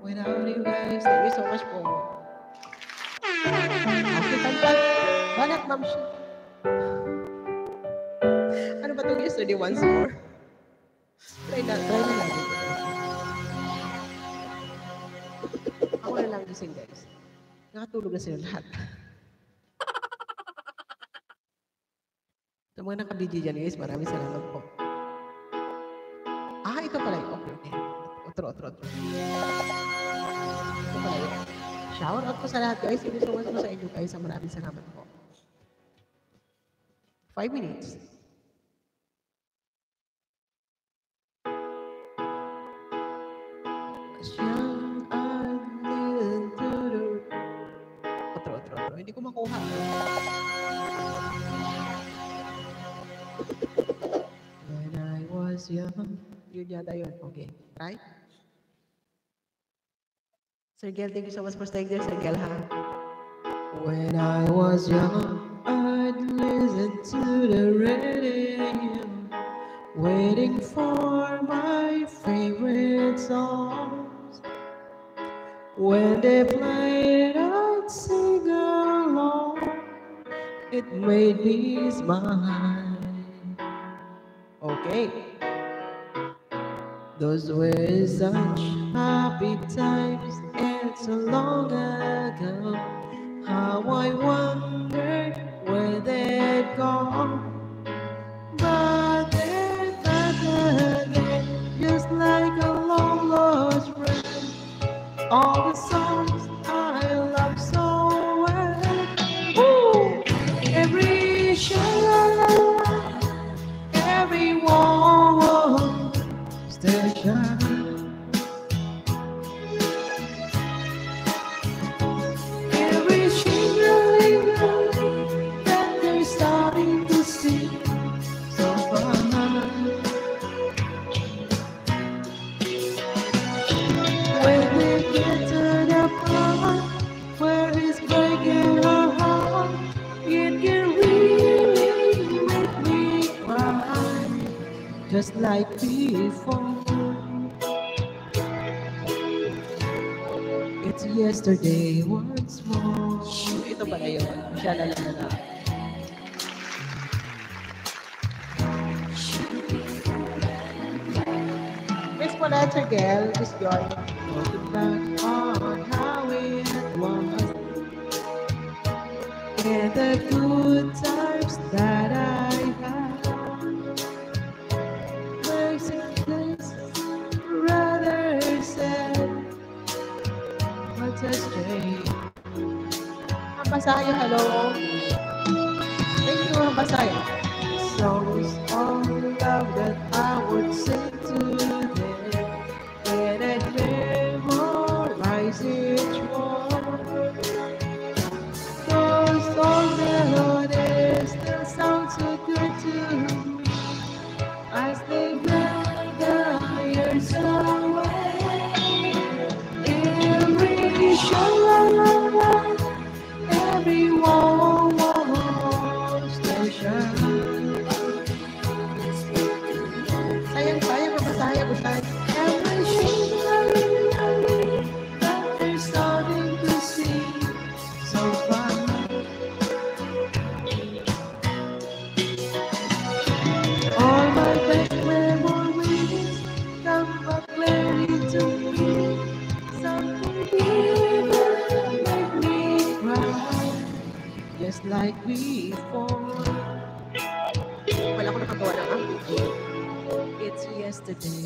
Without you guys, thank you so much po. Okay, kanta. Banat, ma'am. Ano ba itong yesterday once more? Try na lang. Ako na lang gising, guys. Nakatulog na sila lahat. Sa mga nakabidyo dyan, guys, maraming salamat po. Ito pala yun. Okay. Otro. Ito pala yun. Shout out po sa lahat, guys. Thank you so much po sa inyo, guys. Maraming salamat po. 5 minutes. Otro. Hindi ko makuha. When I was young. Yun yata yun. Okay. Right? Sir Gel, thank you so much for staying there, Sir Gel, ha? When I was young, I'd listen to the radio, waiting for my favorite songs. When they played, I'd sing along. It made me smile. Okay. Those were such happy times, and so long ago. How I wondered where they'd gone. But then again, just like a long lost friend, all the songs I love so well. Woo! Every show, every wall, station. Every shingling that they're starting to see so fun. When they get to the part where it's breaking her heart, it can really make me cry, just like before. It's yesterday once more. Ito pala yun. Siya na lang. Miss po na, Sir Gel. Miss Joy. Looking back on how it was, and the good times that I had, makes it rather sad. What's a strange? Hampasayo, hello. Thank you, Hampasayo. Songs of love that I would sing today, and I'd memorize each one. Those old melodies still sound so good to me as they blend the years away. Every shalala, every wall station. Sayang, mapasaya ko tayo. Every shalala that they're starting to see so fun. All my best memories come back clearly to me. Something even make me cry, just like before. Wala ko nakagawa ng It's yesterday